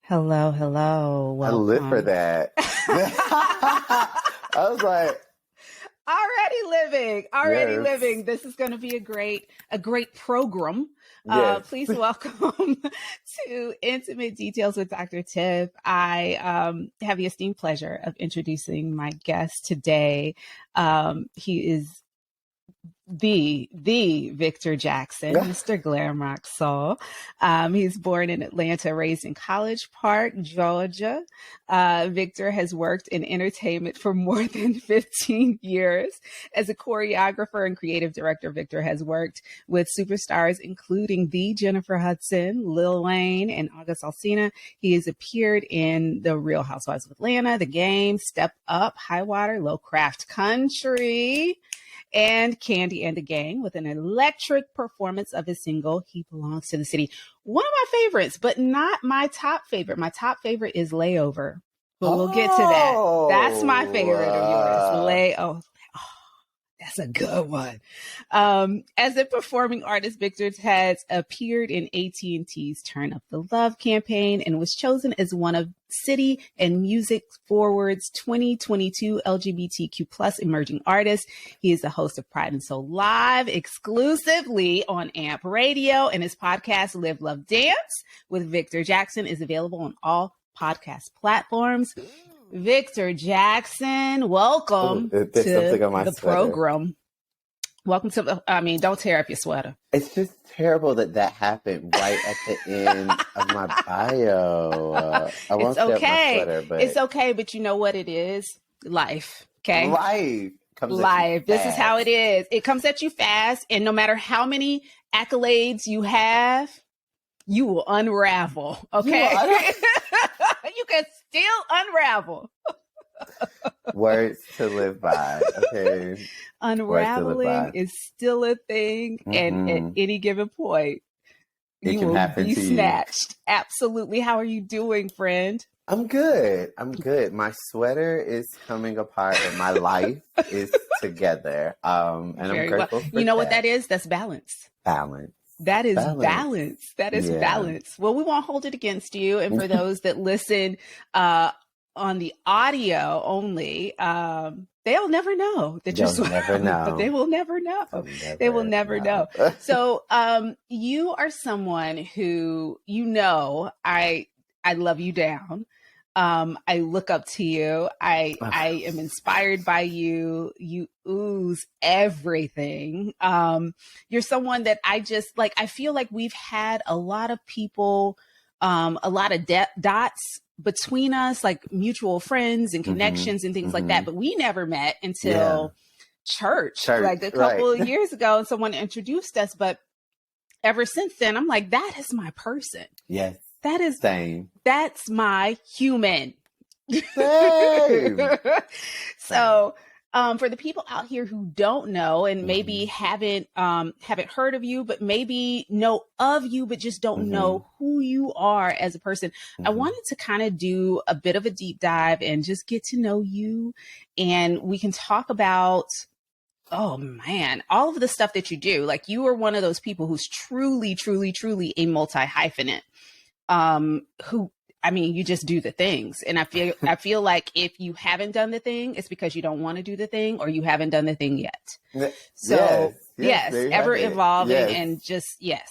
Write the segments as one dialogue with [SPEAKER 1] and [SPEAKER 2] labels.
[SPEAKER 1] Hello, hello.
[SPEAKER 2] I live for
[SPEAKER 1] Welcome.
[SPEAKER 2] that. I was like,
[SPEAKER 1] Already
[SPEAKER 2] yes,
[SPEAKER 1] living. This is going to be a great program.
[SPEAKER 2] yes.
[SPEAKER 1] Please welcome to Intimate Details with Dr. Tiff. I have the esteemed pleasure of introducing my guest today. He is the Victor Jackson, Mr. Glamrock Soul. He's born in Atlanta, raised in College Park, Georgia. Victor has worked in entertainment for more than 15 years. As a choreographer and creative director, Victor has worked with superstars including the Jennifer Hudson, Lil Wayne, and August Alsina. He has appeared in The Real Housewives of Atlanta, The Game, Step Up, High Water, Low Craft Country, and Candy and the Gang with an electric performance of his single, He Belongs to the City. One of my favorites, but not my top favorite. My top favorite is Layover, but we'll get to that. That's my favorite of yours. Layover. That's a good one. As a performing artist, Victor has appeared in AT&T's Turn Up the Love campaign and was chosen as one of City and Music Forward's 2022 LGBTQ plus emerging artists. He is the host of Pride and Soul Live exclusively on AMP Radio, and his podcast, Live, Love, Dance with Victor Jackson, is available on all podcast platforms. Victor Jackson, welcome to the program. Welcome to don't tear up your sweater.
[SPEAKER 2] It's just terrible that happened right at the end of my bio. I won't tear up my sweater, but
[SPEAKER 1] it's okay. But you know what it is? Life. Okay.
[SPEAKER 2] Life comes
[SPEAKER 1] Life.
[SPEAKER 2] At you fast.
[SPEAKER 1] This is how it is. It comes at you fast. And no matter how many accolades you have, you will unravel. Okay. You can still unravel.
[SPEAKER 2] Words to live by. Okay.
[SPEAKER 1] Unraveling is still a thing. Mm-hmm. And at any given point, you will be snatched. Absolutely. How are you doing, friend?
[SPEAKER 2] I'm good. My sweater is coming apart and my life is together. And I'm grateful for
[SPEAKER 1] You know what that is? That's balance.
[SPEAKER 2] Balance.
[SPEAKER 1] That is balance. That is balance. Well, we won't hold it against you. And for those that listen on the audio only, they'll never know that you're sweating. But they will never know. They will never know. So you are someone who, I love you down. I look up to you. I am inspired by you. You ooze everything. You're someone that I just like. I feel like we've had a lot of people, a lot of dots between us, like mutual friends and connections and things like that. But we never met until church, like a couple of years ago, and someone introduced us. But ever since then, I'm like, that is my person.
[SPEAKER 2] Yes.
[SPEAKER 1] That is
[SPEAKER 2] same.
[SPEAKER 1] That's my human.
[SPEAKER 2] Same.
[SPEAKER 1] So, for the people out here who don't know and maybe haven't heard of you, but maybe know of you, but just don't know who you are as a person, I wanted to kind of do a bit of a deep dive and just get to know you, and we can talk about, oh man, all of the stuff that you do. Like, you are one of those people who's truly, truly, truly a multi-hyphenate. You just do the things. And I feel like if you haven't done the thing, it's because you don't want to do the thing, or you haven't done the thing yet. So yes, ever evolving and just, yes.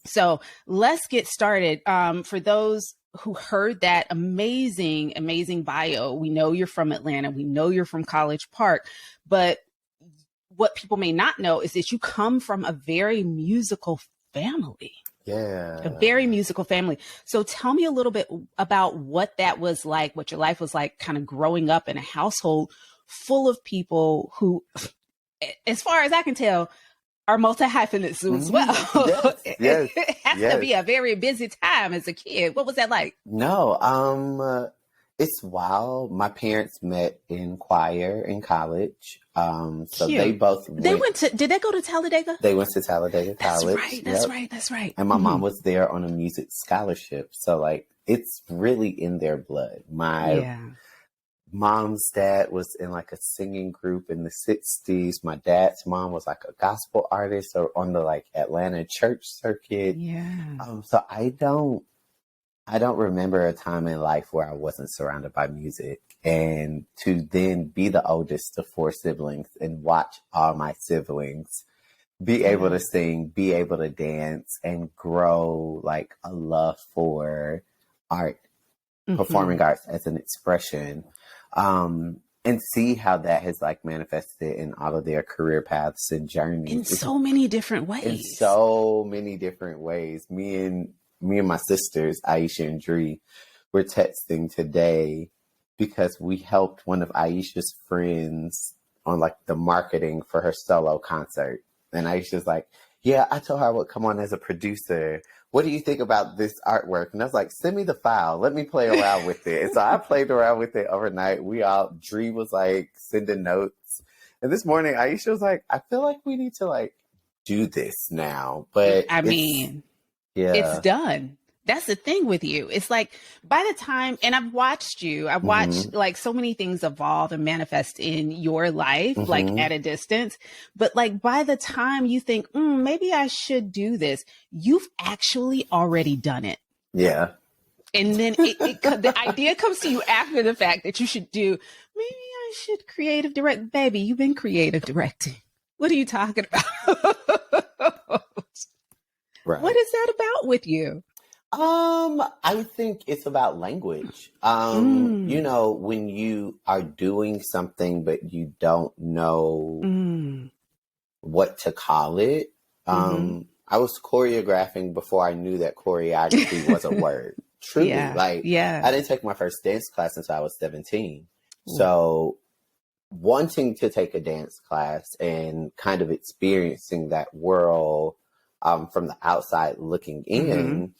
[SPEAKER 1] So let's get started. For those who heard that amazing, amazing bio, we know you're from Atlanta. We know you're from College Park, but what people may not know is that you come from a very musical family.
[SPEAKER 2] Yeah.
[SPEAKER 1] A very musical family. So tell me a little bit about what that was like, what your life was like, kind of growing up in a household full of people who, as far as I can tell, are multi-hyphenates as well.
[SPEAKER 2] Yes.
[SPEAKER 1] It has to be a very busy time as a kid. What was that like?
[SPEAKER 2] No, it's wild. My parents met in choir in college. So
[SPEAKER 1] Cute.
[SPEAKER 2] they both
[SPEAKER 1] did they go to Talladega?
[SPEAKER 2] They went to Talladega College.
[SPEAKER 1] That's right.
[SPEAKER 2] And my mom was there on a music scholarship. So like, it's really in their blood. My mom's dad was in like a singing group in the 60s. My dad's mom was like a gospel artist or on the like Atlanta church circuit.
[SPEAKER 1] Yeah.
[SPEAKER 2] So I don't I don't remember a time in life where I wasn't surrounded by music. And to then be the oldest of four siblings and watch all my siblings be able to sing, be able to dance, and grow like a love for art, performing arts as an expression, and see how that has like manifested in all of their career paths and journeys
[SPEAKER 1] in so many different ways.
[SPEAKER 2] In so many different ways. Me and my sisters, Aisha and Dree, were texting today because we helped one of Aisha's friends on like the marketing for her solo concert. And Aisha's like, yeah, I told her I would come on as a producer. What do you think about this artwork? And I was like, send me the file. Let me play around with it. And so I played around with it overnight. Dree was like sending notes. And this morning, Aisha was like, I feel like we need to like do this now. But
[SPEAKER 1] I mean, it's done. That's the thing with you. It's like by the time, and I've watched like so many things evolve and manifest in your life, like at a distance. But like by the time you think, maybe I should do this, you've actually already done it.
[SPEAKER 2] Yeah.
[SPEAKER 1] And then the idea comes to you after the fact that you should do, maybe I should creative direct. Baby, you've been creative directing. What are you talking about?
[SPEAKER 2] Right.
[SPEAKER 1] What is that about with you?
[SPEAKER 2] I think it's about language. You know, when you are doing something, but you don't know what to call it. I was choreographing before I knew that choreography was a word. Truly. I didn't take my first dance class until I was 17. So wanting to take a dance class and kind of experiencing that world, from the outside looking in,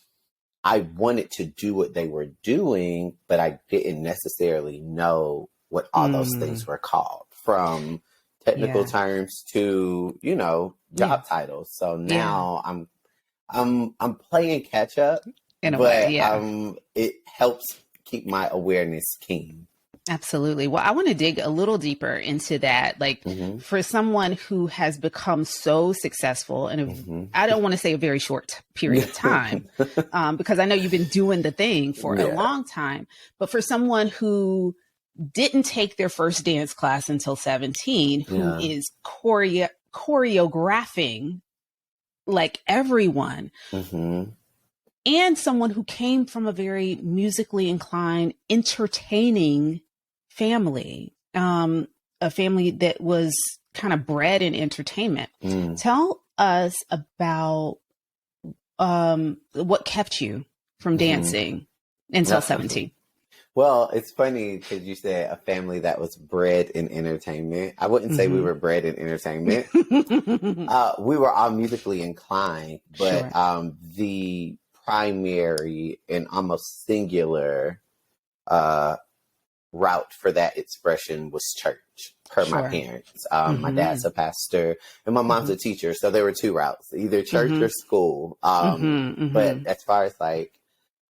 [SPEAKER 2] I wanted to do what they were doing, but I didn't necessarily know what all those things were called, from technical terms to, you know, job titles. So now I'm playing catch up, it helps keep my awareness keen.
[SPEAKER 1] Absolutely. Well, I want to dig a little deeper into that. Like for someone who has become so successful in I don't want to say a very short period of time, because I know you've been doing the thing for a long time, but for someone who didn't take their first dance class until 17, who is choreographing like everyone, and someone who came from a very musically inclined, entertaining family, a family that was kind of bred in entertainment. Tell us about what kept you from dancing until 17.
[SPEAKER 2] Well, it's funny because you said a family that was bred in entertainment. I wouldn't say we were bred in entertainment. We were all musically inclined, but the primary and almost singular route for that expression was church, per my parents. My dad's a pastor and my mom's a teacher, so there were two routes, either church or school. But as far as like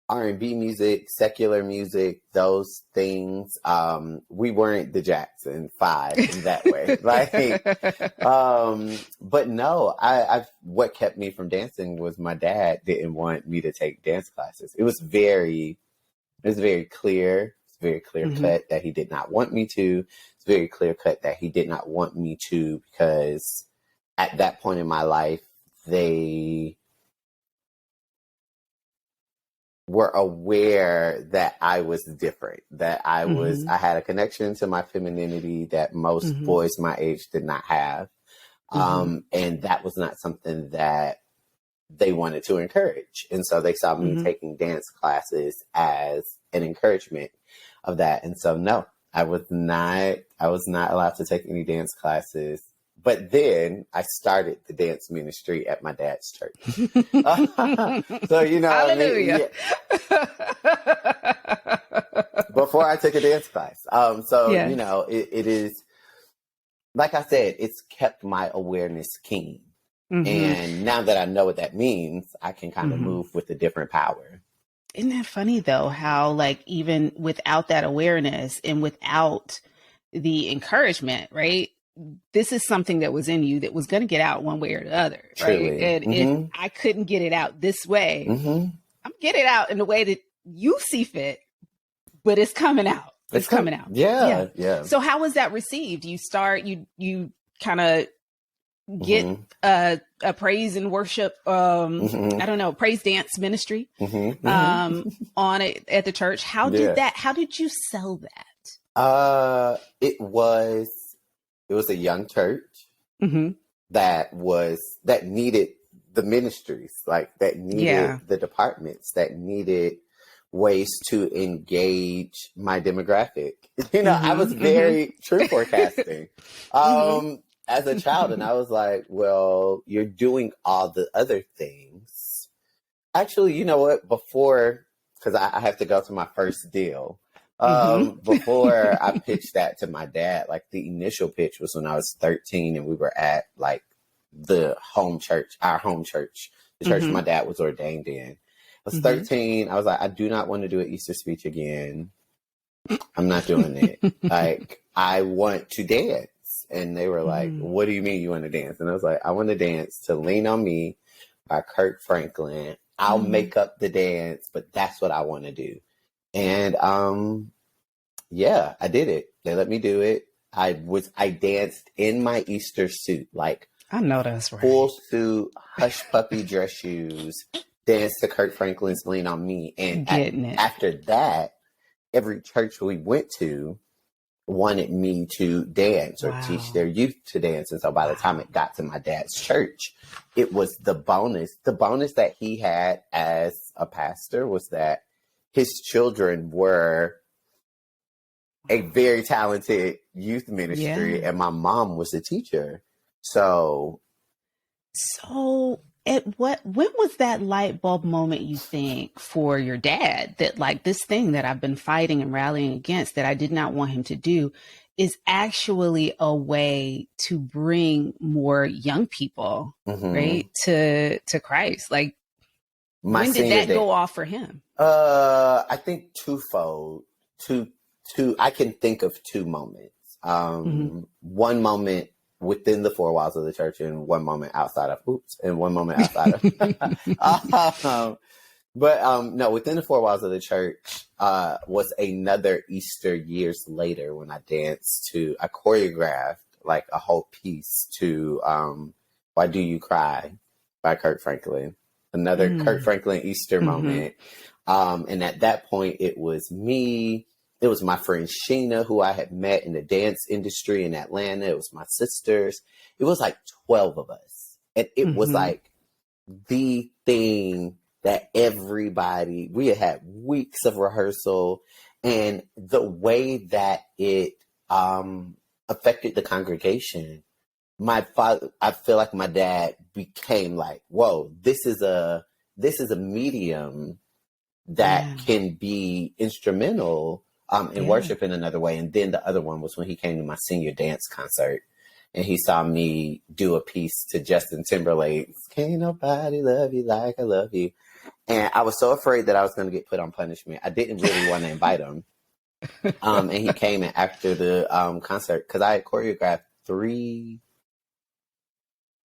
[SPEAKER 2] R&B music, secular music, those things, we weren't the Jackson 5 in that way. But no, what kept me from dancing was my dad didn't want me to take dance classes. It was very clear. Very clear cut that he did not want me to. It's very clear cut that he did not want me to, because at that point in my life, they were aware that I was different, that I had a connection to my femininity that most boys my age did not have. And that was not something that they wanted to encourage. And so they saw me taking dance classes as an encouragement of that. And so, no, I was not allowed to take any dance classes. But then I started the dance ministry at my dad's church. So, you know,
[SPEAKER 1] hallelujah.
[SPEAKER 2] Before I took a dance class. You know, it is, like I said, it's kept my awareness keen. And now that I know what that means, I can kind of move with a different power.
[SPEAKER 1] Isn't that funny though, how like even without that awareness and without the encouragement, right? This is something that was in you that was going to get out one way or the other, right? Truly. And if I couldn't get it out this way, I'm getting it out in the way that you see fit, but it's coming out. It's coming out.
[SPEAKER 2] Yeah.
[SPEAKER 1] So how was that received? You kind of get a praise and worship, I don't know, praise dance ministry on it at the church. How did you sell that?
[SPEAKER 2] It was a young church that needed the ministries, like that needed the departments, that needed ways to engage my demographic. I was very true forecasting as a child. And I was like, well, you're doing all the other things. Actually, you know what? Before, because I have to go to my first deal. Before I pitched that to my dad, like the initial pitch was when I was 13 and we were at like our home church, the church my dad was ordained in. I was 13. I was like, I do not want to do an Easter speech again. I'm not doing it. Like, I want to dance. And they were like, what do you mean you want to dance? And I was like, I want to dance to Lean on Me by Kirk Franklin. I'll make up the dance, but that's what I want to do. And I did it. They let me do it. I danced in my Easter suit, like
[SPEAKER 1] I know that's right.
[SPEAKER 2] Full suit, hush puppy dress shoes, danced to Kirk Franklin's Lean on Me. And after that, every church we went to wanted me to dance or teach their youth to dance. And so by the time it got to my dad's church, it was the bonus. The bonus that he had as a pastor was that his children were a very talented youth ministry and my mom was a teacher. So
[SPEAKER 1] when was that light bulb moment, you think, for your dad, that like this thing that I've been fighting and rallying against that I did not want him to do is actually a way to bring more young people, right, to Christ? Like, when did that go off for him?
[SPEAKER 2] I think twofold. I can think of two moments. One moment within the four walls of the church and one moment outside of, no, within the four walls of the church, was another Easter years later when I choreographed like a whole piece to, Why Do You Cry by Kirk Franklin, another Kirk Franklin Easter moment. And at that point it was me. It was my friend Sheena, who I had met in the dance industry in Atlanta. It was my sisters. It was like 12 of us. And it was like the thing that we had weeks of rehearsal. And the way that it affected the congregation, I feel like my dad became like, whoa, this is a medium that can be instrumental in worship in another way. And then the other one was when he came to my senior dance concert and he saw me do a piece to Justin Timberlake's Can't Nobody Love You Like I Love You. And I was so afraid that I was going to get put on punishment. I didn't really want to invite him. And he came in after the concert because I had choreographed 3.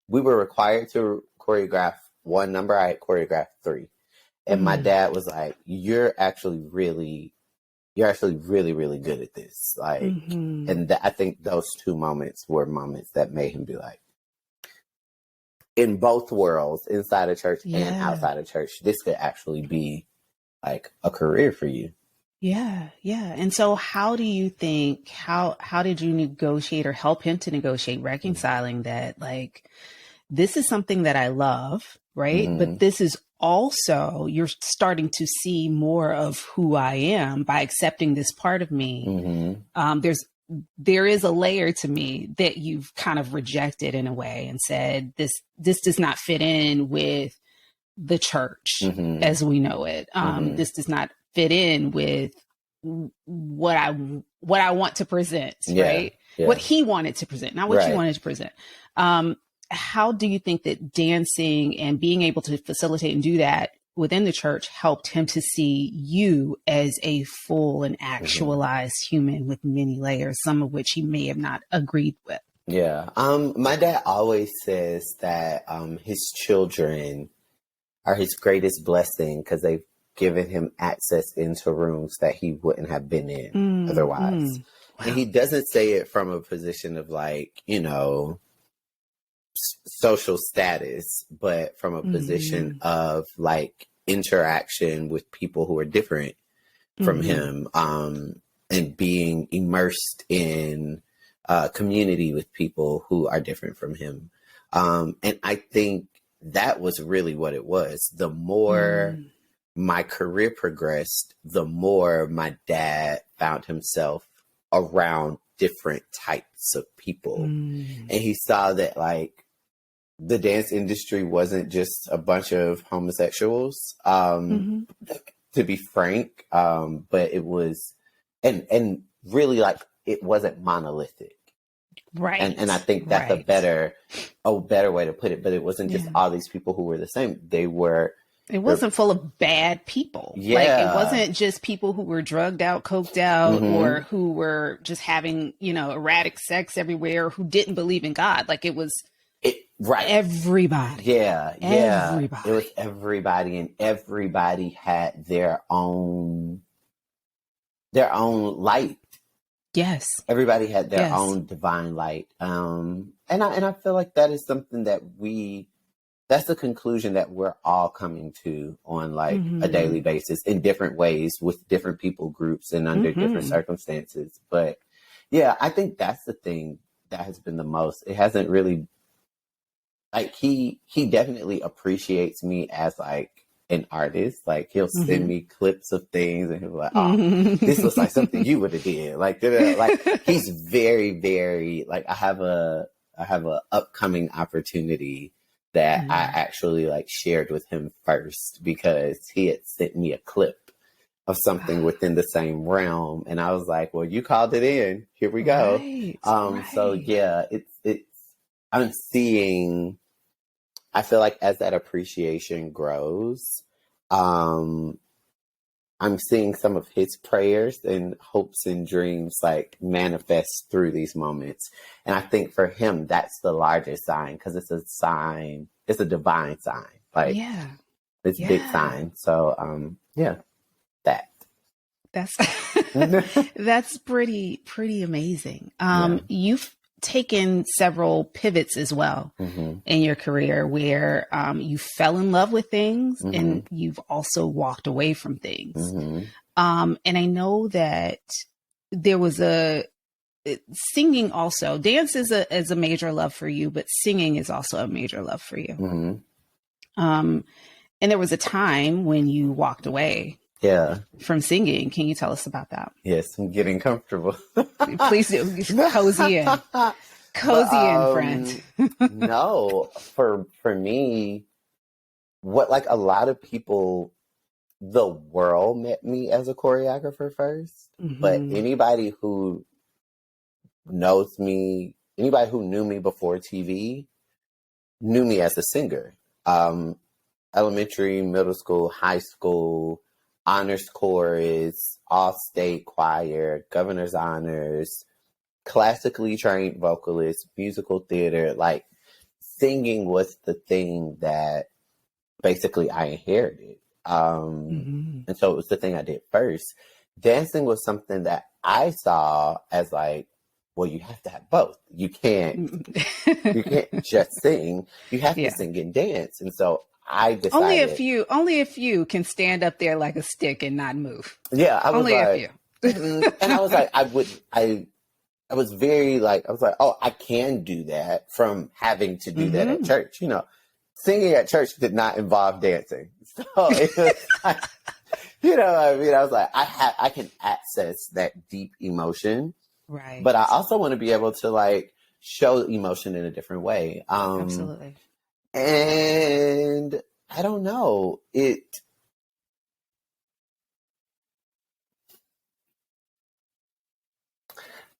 [SPEAKER 2] We were required to choreograph one number. I had choreographed 3. And my dad was like, you're actually really, really good at this. Like, and I think those two moments were moments that made him be like, in both worlds, inside of church and outside of church, this could actually be like a career for you.
[SPEAKER 1] Yeah. And so how do you think, how did you negotiate or help him to negotiate reconciling that, like, this is something that I love, right? But this is also, you're starting to see more of who I am by accepting this part of me. There is a layer to me that you've kind of rejected in a way and said, this does not fit in with the church as we know it. This does not fit in with what I want to present, right? What he wanted to present, not what you wanted to present. How do you think that dancing and being able to facilitate and do that within the church helped him to see you as a full and actualized human with many layers, some of which he may have not agreed with?
[SPEAKER 2] Yeah. My dad always says that his children are his greatest blessing because they've given him access into rooms that he wouldn't have been in otherwise.
[SPEAKER 1] Wow.
[SPEAKER 2] And he doesn't say it from a position of like, you know, social status, but from a position of like interaction with people who are different from him, and being immersed in community with people who are different from him. And I think that was really what it was. The more my career progressed, the more my dad found himself around different types of people. And he saw that like the dance industry wasn't just a bunch of homosexuals, to be frank, but it was, and really like it wasn't monolithic.
[SPEAKER 1] Right.
[SPEAKER 2] And I think that's a better way to put it. But it wasn't just all these people who were the same. It wasn't
[SPEAKER 1] full of bad people.
[SPEAKER 2] Yeah.
[SPEAKER 1] Like it wasn't just people who were drugged out, coked out, or who were just having, you know, erratic sex everywhere, who didn't believe in God. Like it was everybody.
[SPEAKER 2] Yeah.
[SPEAKER 1] Everybody.
[SPEAKER 2] It was everybody, and everybody had their own light.
[SPEAKER 1] Yes.
[SPEAKER 2] Everybody had their own divine light. And I feel like that is something that that's the conclusion that we're all coming to on like a daily basis in different ways with different people groups and under different circumstances. But yeah, I think that's the thing that has been the most, it hasn't really, like he definitely appreciates me as like an artist. Like he'll send me clips of things and he'll be like, oh, this looks like something you would have did. Like he's very, very like, I have a upcoming opportunity that I actually like shared with him first because he had sent me a clip of something within the same realm. And I was like, well, you called it in, here we go. Right. So yeah, I'm seeing, I feel like as that appreciation grows, I'm seeing some of his prayers and hopes and dreams like manifest through these moments. And I think for him, that's the largest sign because it's a sign, it's a divine sign. Like, it's a big sign. So,
[SPEAKER 1] that's pretty amazing. You've taken several pivots as well in your career where you fell in love with things and you've also walked away from things. And I know that there was singing also. Dance is a major love for you, but singing is also a major love for you. And there was a time when you walked away from singing. Can you tell us about that?
[SPEAKER 2] Yes, I'm getting comfortable.
[SPEAKER 1] Please do. Cozy in. Cozy in, friend.
[SPEAKER 2] No, for me, what like a lot of people, the world met me as a choreographer first. But anybody who knows me, anybody who knew me before TV, knew me as a singer. Elementary, middle school, high school, honors chorus, all-state choir, governor's honors, classically trained vocalist, musical theater. Like singing was the thing that basically I inherited. And so it was the thing I did first. Dancing was something that I saw as like, well, you have to have both. You can't just sing. You have to sing and dance. And so I decided
[SPEAKER 1] only a few can stand up there like a stick and not move.
[SPEAKER 2] Yeah, I was
[SPEAKER 1] only
[SPEAKER 2] like,
[SPEAKER 1] a few.
[SPEAKER 2] And I was like, I was very like, I was like, oh, I can do that from having to do that at church. You know, singing at church did not involve dancing. So it was like, you know what I mean? I was like, I can access that deep emotion.
[SPEAKER 1] Right.
[SPEAKER 2] But I also want to be able to like show emotion in a different way.
[SPEAKER 1] Absolutely.
[SPEAKER 2] And I don't know,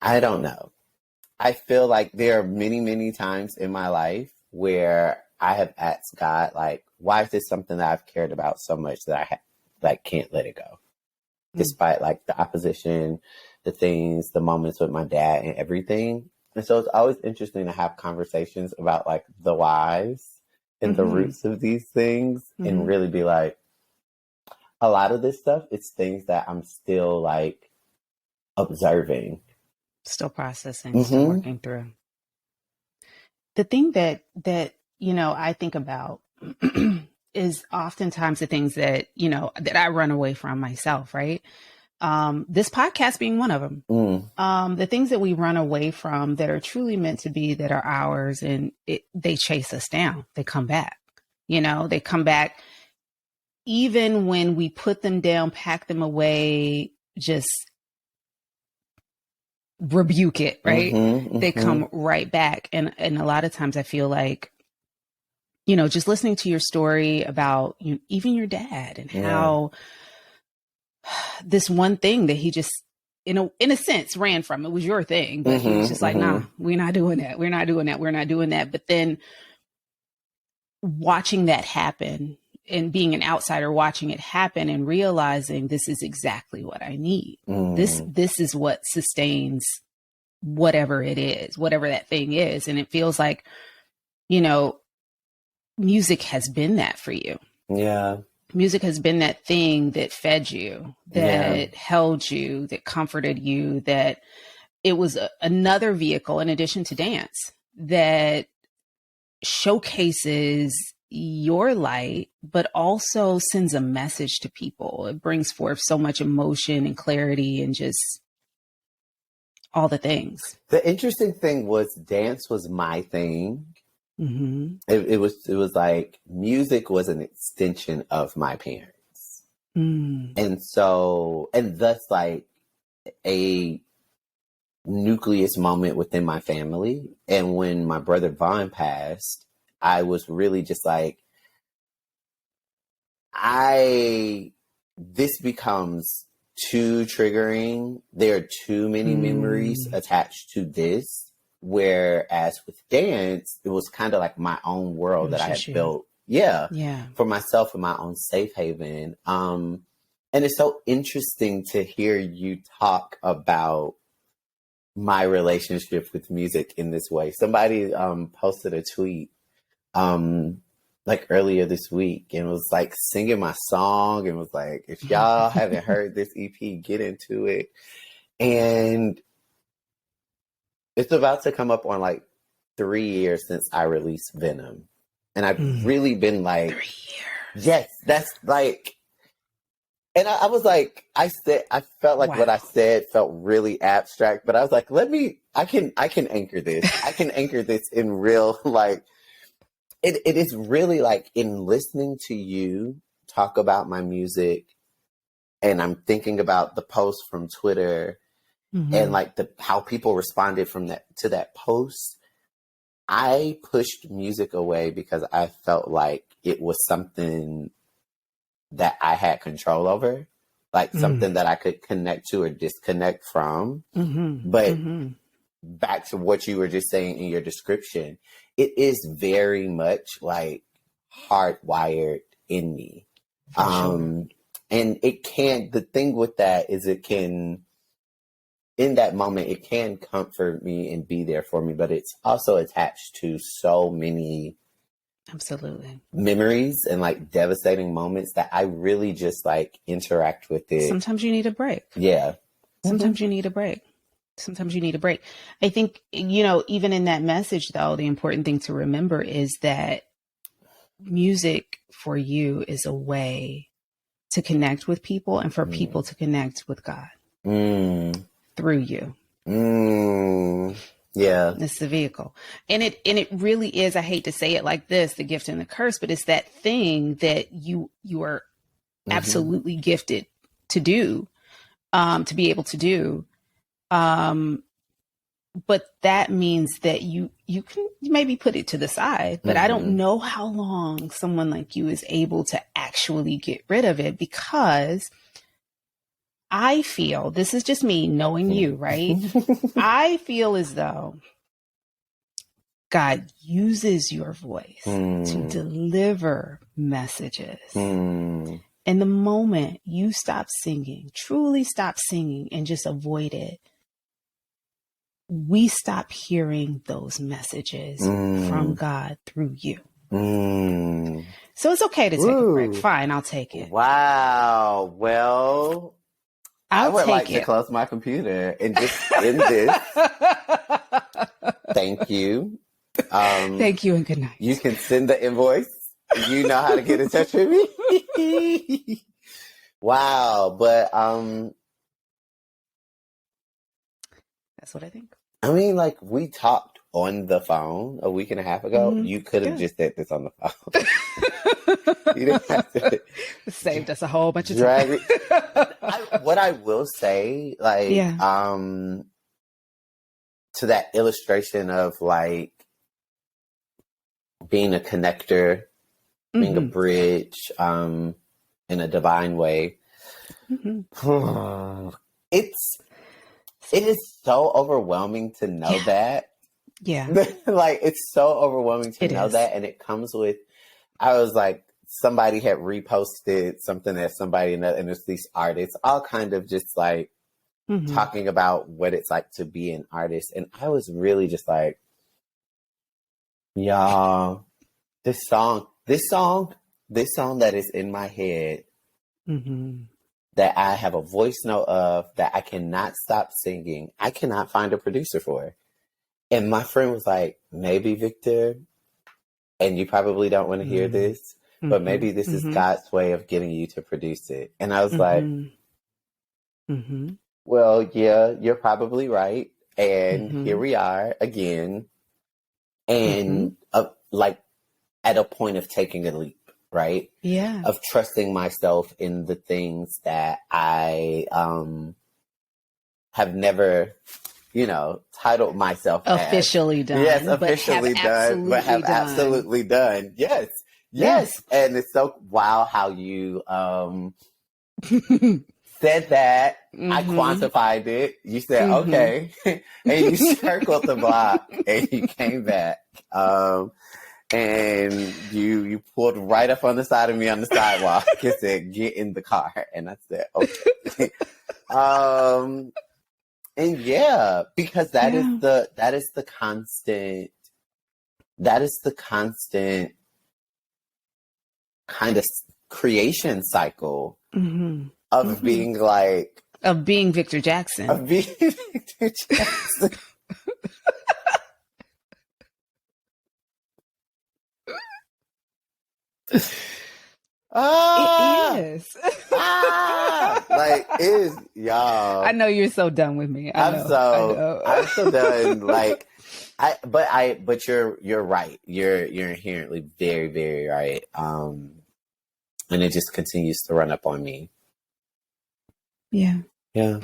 [SPEAKER 2] I don't know. I feel like there are many, many times in my life where I have asked God, like, why is this something that I've cared about so much that I like can't let it go? Despite like the opposition, the things, the moments with my dad and everything. And so it's always interesting to have conversations about like the whys and the roots of these things and really be like, a lot of this stuff, it's things that I'm still like observing.
[SPEAKER 1] Still processing, still working through. The thing that I think about is oftentimes the things that, that I run away from myself, right? This podcast being one of them. The things that we run away from that are truly meant to be, that are ours, and they chase us down. They come back, they come back even when we put them down, pack them away, just rebuke it, right? They come right back. And a lot of times I feel like, just listening to your story about even your dad and how this one thing that he just, in a sense, ran from. It was your thing, but he was just like, nah, we're not doing that. We're not doing that. We're not doing that. But then watching that happen and being an outsider, watching it happen and realizing this is exactly what I need. This is what sustains whatever it is, whatever that thing is. And it feels like, music has been that for you.
[SPEAKER 2] Yeah.
[SPEAKER 1] Music has been that thing that fed you, that held you, that comforted you, that it was another vehicle in addition to dance that showcases your light, but also sends a message to people. It brings forth so much emotion and clarity and just all the things.
[SPEAKER 2] The interesting thing was dance was my thing. It was like music was an extension of my parents. And so, and thus like a nucleus moment within my family. And when my brother Vaughn passed, I was really just like, this becomes too triggering. There are too many memories attached to this. Whereas with dance, it was kind of like my own world that I had built. Yeah. For myself in my own safe haven. And it's so interesting to hear you talk about my relationship with music in this way. Somebody posted a tweet like earlier this week and was like singing my song and was like, if y'all haven't heard this EP, get into it. And it's about to come up on like 3 years since I released Venom. And I've really been like,
[SPEAKER 1] 3 years.
[SPEAKER 2] Yes, that's like, and I was like, I felt like what I said felt really abstract, but I was like, I can anchor this. I can anchor this in real, like, it is really like in listening to you talk about my music, and I'm thinking about the post from Twitter and like how people responded to that post. I pushed music away because I felt like it was something that I had control over, like something that I could connect to or disconnect from. But back to what you were just saying in your description, it is very much like hardwired in me. And the thing with that is in that moment, it can comfort me and be there for me, but it's also attached to so many memories and like devastating moments that I really just like interact with it.
[SPEAKER 1] Sometimes you need a break.
[SPEAKER 2] Yeah.
[SPEAKER 1] Sometimes you need a break. Sometimes you need a break. I think, even in that message though, the important thing to remember is that music for you is a way to connect with people and for people to connect with God through you.
[SPEAKER 2] Yeah.
[SPEAKER 1] It's the vehicle. And it really is, I hate to say it like this, the gift and the curse, but it's that thing that you are absolutely gifted to do, to be able to do. But that means that you can maybe put it to the side, but I don't know how long someone like you is able to actually get rid of it, because I feel, this is just me knowing you, right? I feel as though God uses your voice to deliver messages. And the moment you stop singing, truly stop singing and just avoid it, we stop hearing those messages from God through you. So it's okay to take a break. Fine, I'll take it.
[SPEAKER 2] Wow. Well, I would like to close my computer and just end this. Thank you.
[SPEAKER 1] Thank you and good night.
[SPEAKER 2] You can send the invoice. You know how to get in touch with me. Wow. But
[SPEAKER 1] that's what I think.
[SPEAKER 2] I mean, like, we talked on the phone a week and a half ago. Mm-hmm. You could have just said this on the phone. You didn't have to.
[SPEAKER 1] Saved us a whole bunch of time.
[SPEAKER 2] What I will say, like, to that illustration of, like, being a connector, being a bridge, in a divine way. Mm-hmm. It is so overwhelming to know that.
[SPEAKER 1] Yeah.
[SPEAKER 2] Like, it's so overwhelming to know that. And it comes with, I was like, somebody had reposted something that somebody, and it's these artists, all kind of just like talking about what it's like to be an artist. And I was really just like, y'all, this song that is in my head, that I have a voice note of, that I cannot stop singing, I cannot find a producer for. And my friend was like, maybe, Victor, and you probably don't want to hear this, but maybe this is God's way of getting you to produce it. And I was like, well, yeah, you're probably right. And here we are again. And like at a point of taking a leap. Right?
[SPEAKER 1] Yeah.
[SPEAKER 2] Of trusting myself in the things that I have never, titled myself
[SPEAKER 1] officially
[SPEAKER 2] as.
[SPEAKER 1] Done.
[SPEAKER 2] Yes, officially done, but have absolutely done. Yes. And it's so wow how you said that. I quantified it. You said, okay. And you circled the block and you came back. And you pulled right up on the side of me on the sidewalk and said, get in the car. And I said, okay. And yeah, because that is the constant kind of creation cycle of being like,
[SPEAKER 1] of being Victor Jackson.
[SPEAKER 2] Of being Victor Jackson.
[SPEAKER 1] It is.
[SPEAKER 2] Like, it is, y'all.
[SPEAKER 1] I know you're so done with me.
[SPEAKER 2] I'm so done. Like, but you're right. You're inherently very, very right. And it just continues to run up on me.
[SPEAKER 1] Yeah.
[SPEAKER 2] Yeah.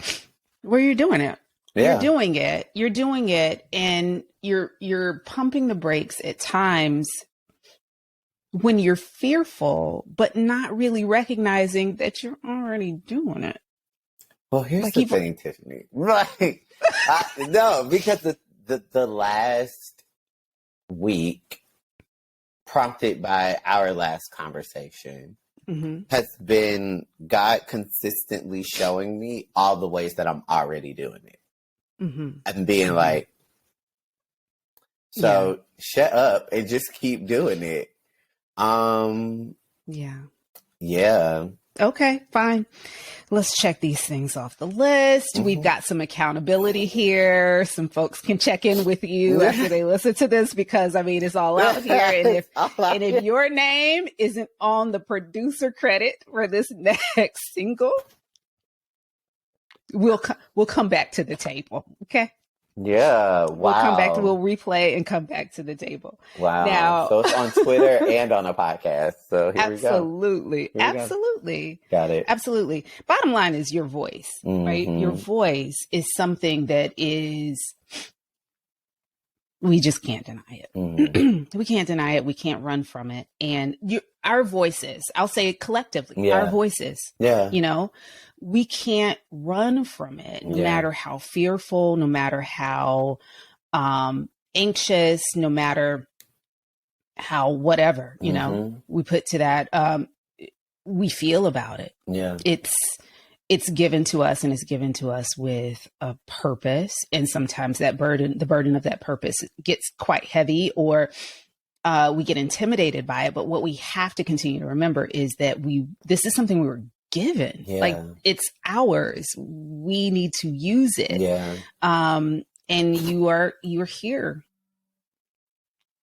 [SPEAKER 1] Well, you're doing it.
[SPEAKER 2] Yeah.
[SPEAKER 1] You're doing it, and you're pumping the brakes at times when you're fearful, but not really recognizing that you're already doing it.
[SPEAKER 2] Well, here's the thing, Tiffany. Right. No, because the last week, prompted by our last conversation, has been God consistently showing me all the ways that I'm already doing it. And being like, so shut up and just keep doing it. Yeah.
[SPEAKER 1] Okay, fine. Let's check these things off the list. We've got some accountability here. Some folks can check in with you after they listen to this, because I mean, it's all out here. And if your name isn't on the producer credit for this next single, we'll come back to the table. Okay.
[SPEAKER 2] Yeah. Wow.
[SPEAKER 1] We'll replay and come back to the table.
[SPEAKER 2] Wow.
[SPEAKER 1] Now,
[SPEAKER 2] so it's on Twitter and on a podcast. So here
[SPEAKER 1] absolutely.
[SPEAKER 2] we go.
[SPEAKER 1] Absolutely.
[SPEAKER 2] Got it.
[SPEAKER 1] Absolutely. Bottom line is your voice, right? Your voice is something that we just can't deny it. We can't deny it. We can't run from it. And our voices, I'll say it collectively, our voices, we can't run from it, no matter how fearful, no matter how anxious, no matter how whatever, we put to that, we feel about it.
[SPEAKER 2] Yeah.
[SPEAKER 1] It's given to us, and it's given to us with a purpose. And sometimes the burden of that purpose gets quite heavy, or we get intimidated by it. But what we have to continue to remember is that this is something we were given.
[SPEAKER 2] Yeah.
[SPEAKER 1] Like, it's ours. We need to use it.
[SPEAKER 2] Yeah.
[SPEAKER 1] And you're here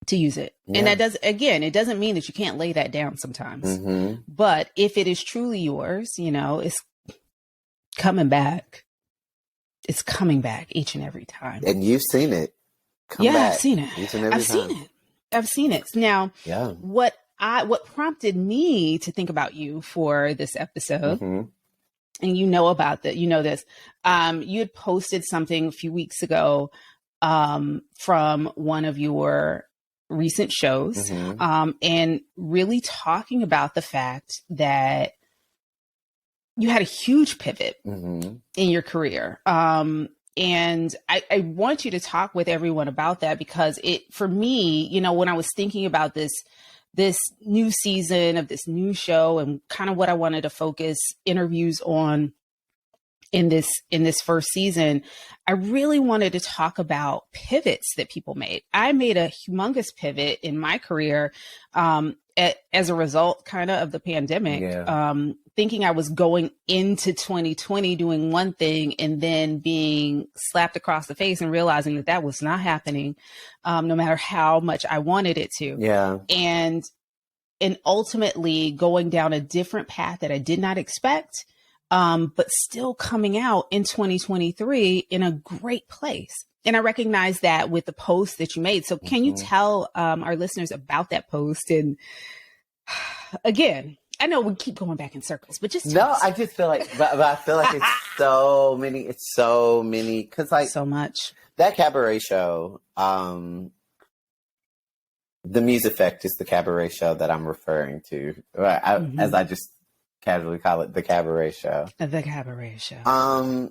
[SPEAKER 1] to use it.
[SPEAKER 2] Yeah.
[SPEAKER 1] And it doesn't mean that you can't lay that down sometimes.
[SPEAKER 2] Mm-hmm.
[SPEAKER 1] But if it is truly yours, it's coming back. It's coming back each and every time.
[SPEAKER 2] And you've seen it come back.
[SPEAKER 1] I've seen it.
[SPEAKER 2] Each and every time.
[SPEAKER 1] I've seen it. Now,
[SPEAKER 2] yeah.
[SPEAKER 1] What prompted me to think about you for this episode,
[SPEAKER 2] mm-hmm.
[SPEAKER 1] and you know this, you had posted something a few weeks ago from one of your recent shows,
[SPEAKER 2] mm-hmm.
[SPEAKER 1] And really talking about the fact that you had a huge pivot
[SPEAKER 2] mm-hmm.
[SPEAKER 1] in your career. And I want you to talk with everyone about that, because for me, when I was thinking about this new season of this new show and kind of what I wanted to focus interviews on in this first season, I really wanted to talk about pivots that people made. I made a humongous pivot in my career as a result kind of the pandemic, thinking I was going into 2020 doing one thing and then being slapped across the face and realizing that was not happening, no matter how much I wanted it to.
[SPEAKER 2] Yeah.
[SPEAKER 1] And ultimately going down a different path that I did not expect, but still coming out in 2023 in a great place. And I recognize that with the post that you made. So can you tell our listeners about that post? And again, I know we keep going back in circles, but just
[SPEAKER 2] I just feel like, but I feel like it's so many, because like
[SPEAKER 1] so much.
[SPEAKER 2] That cabaret show, the Muse Effect is the cabaret show that I'm referring to, as I just casually call it, the cabaret show.
[SPEAKER 1] The cabaret show.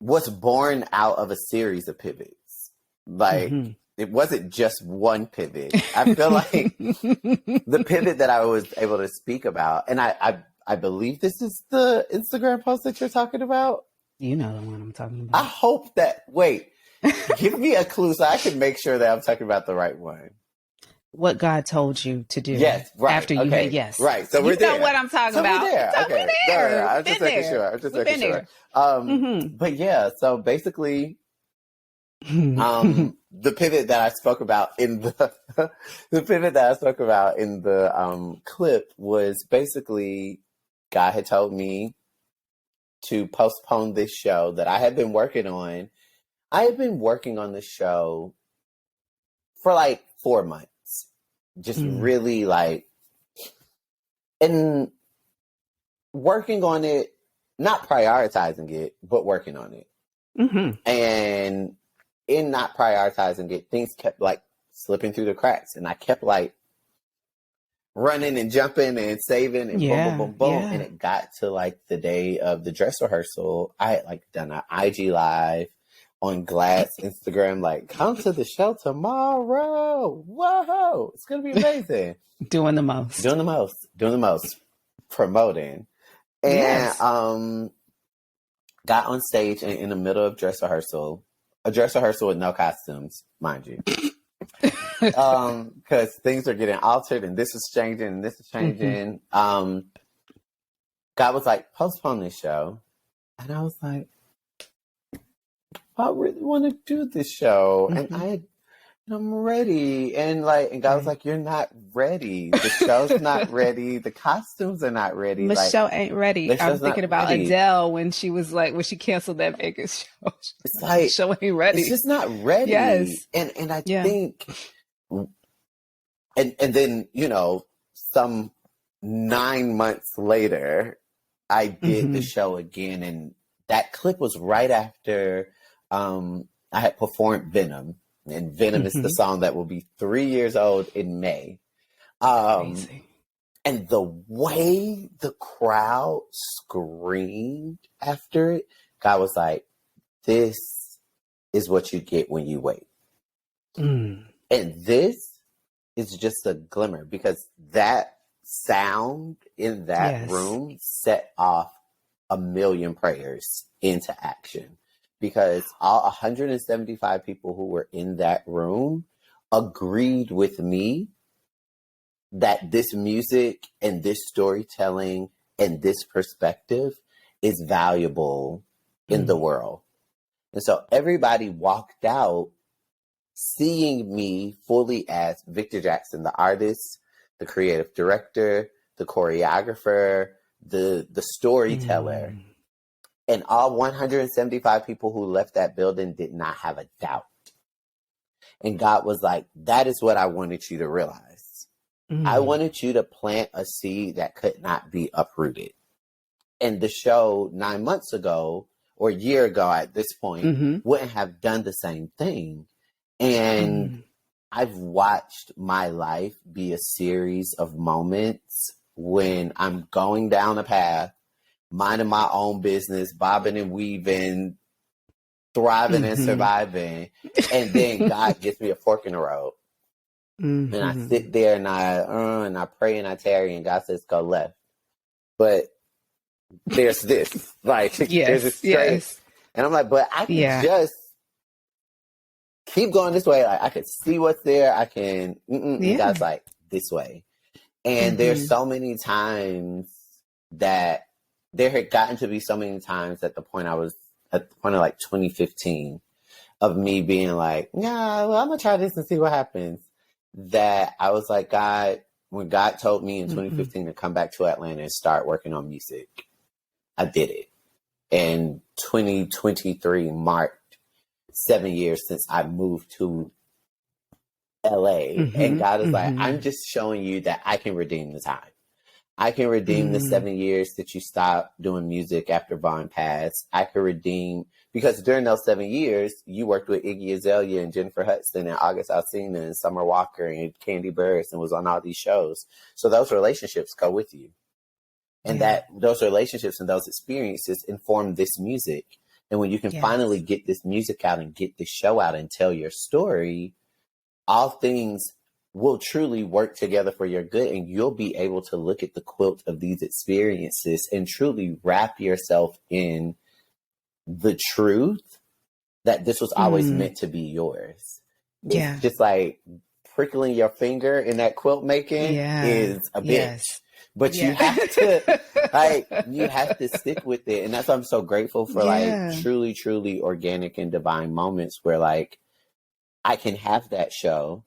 [SPEAKER 2] Was born out of a series of pivots. Like, it wasn't just one pivot. I feel like the pivot that I was able to speak about, and I believe this is the Instagram post that you're talking about.
[SPEAKER 1] You know the one I'm talking about.
[SPEAKER 2] I hope give me a clue so I can make sure that I'm talking about the right one.
[SPEAKER 1] What God told you to do.
[SPEAKER 2] Yes, right.
[SPEAKER 1] After you had, yes.
[SPEAKER 2] Right. So we're there.
[SPEAKER 1] You know what I'm talking about.
[SPEAKER 2] We're there.
[SPEAKER 1] Okay. We're there.
[SPEAKER 2] I'm just making sure. But yeah, so basically, the pivot that I spoke about in the clip was basically God had told me to postpone this show that I had been working on. I had been working on this show for like 4 months. Just really like, and working on it, not prioritizing it, but working on it. And in not prioritizing it, things kept like slipping through the cracks. And I kept like running and jumping and saving and boom, boom, boom, boom. Yeah. And it got to like the day of the dress rehearsal. I had like done an IG live on Glad's Instagram, like, come to the show tomorrow. Whoa, it's gonna be amazing.
[SPEAKER 1] Doing the most, promoting. And got on stage in the middle of a dress rehearsal with no costumes, mind you. Because things are getting altered and this is changing and this is changing. God was like, postpone this show. And I was like, I really want to do this show. And I'm ready. And God was like, you're not ready. The show's not ready. The costumes are not ready. The show ain't ready. I'm thinking about Adele when she canceled that Vegas show.
[SPEAKER 2] It's like,
[SPEAKER 1] the show ain't ready.
[SPEAKER 2] It's just not ready.
[SPEAKER 1] Yes.
[SPEAKER 2] And I think, and then, some 9 months later, I did the show again. And that clip was right after I had performed Venom. And Venom is the song that will be 3 years old in May.
[SPEAKER 1] Amazing.
[SPEAKER 2] And the way the crowd screamed after it, God was like, this is what you get when you wait. And this is just a glimmer, because that sound in that room set off a million prayers into action. Because all 175 people who were in that room agreed with me that this music and this storytelling and this perspective is valuable in the world. And so everybody walked out seeing me fully as Victor Jackson, the artist, the creative director, the choreographer, the storyteller. And all 175 people who left that building did not have a doubt. And God was like, that is what I wanted you to realize. I wanted you to plant a seed that could not be uprooted. And the show 9 months ago or a year ago at this point wouldn't have done the same thing. And I've watched my life be a series of moments when I'm going down a path, minding my own business, bobbing and weaving, thriving and surviving. And then God gives me a fork in the road. And I sit there and I pray and I tarry, and God says, go left. But there's this, like, there's a straight. And I'm like, but I can just keep going this way. Like, I can see what's there. I can, and God's like, this way. And there's so many times that there had gotten to be so many times at the point of like 2015 of me being like, nah, well, I'm going to try this and see what happens. That I was like, God, when God told me in 2015 to come back to Atlanta and start working on music, I did it. And 2023 marked 7 years since I moved to LA. And God is like, I'm just showing you that I can redeem the time. I can redeem the 7 years that you stopped doing music after Vaughn passed. I could redeem, because during those 7 years, you worked with Iggy Azalea and Jennifer Hudson and August Alsina and Summer Walker and Candy Burris and was on all these shows. So those relationships go with you. And that those relationships and those experiences inform this music. And when you can finally get this music out and get this show out and tell your story, all things will truly work together for your good, and you'll be able to look at the quilt of these experiences and truly wrap yourself in the truth that this was always meant to be yours. It's just like prickling your finger in that quilt making is a bitch. But you have to, like, you have to stick with it. And that's why I'm so grateful for like truly, truly organic and divine moments where like I can have that show.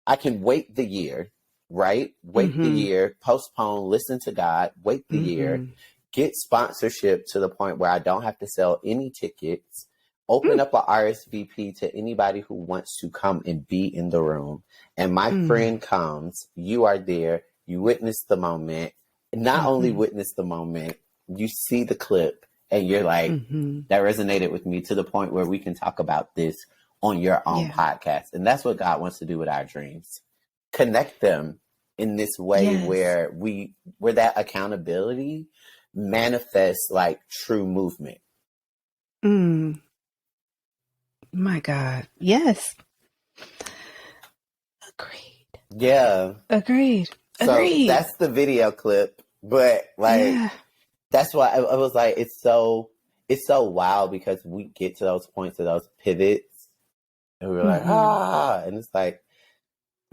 [SPEAKER 2] I can wait the year, right? Wait the year, postpone, listen to God, wait the year, get sponsorship to the point where I don't have to sell any tickets, open up a RSVP to anybody who wants to come and be in the room. And my friend comes, you are there, you witness the moment, not only witness the moment, you see the clip and you're like, that resonated with me to the point where we can talk about this on your own podcast. And that's what God wants to do with our dreams. Connect them in this way where that accountability manifests like true movement.
[SPEAKER 1] My God. Yes. Agreed.
[SPEAKER 2] Yeah.
[SPEAKER 1] Agreed.
[SPEAKER 2] So that's the video clip. But like, that's why I was like, it's so wild because we get to those points of those pivots. And we were like, and it's like,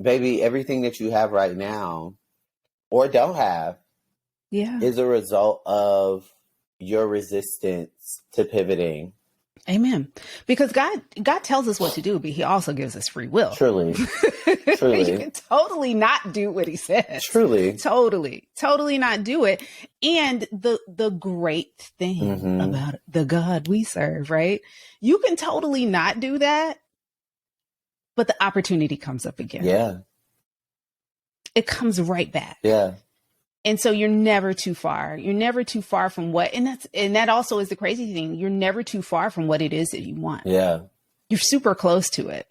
[SPEAKER 2] baby, everything that you have right now or don't have is a result of your resistance to pivoting.
[SPEAKER 1] Amen. Because God tells us what to do, but he also gives us free will.
[SPEAKER 2] Truly. Truly.
[SPEAKER 1] You can totally not do what he says.
[SPEAKER 2] Truly.
[SPEAKER 1] Totally not do it. And the great thing about the God we serve, right? You can totally not do that, but the opportunity comes up again.
[SPEAKER 2] Yeah.
[SPEAKER 1] It comes right back.
[SPEAKER 2] Yeah.
[SPEAKER 1] And so you're never too far. You're never too far from and that also is the crazy thing. You're never too far from what it is that you want.
[SPEAKER 2] Yeah.
[SPEAKER 1] You're super close to it.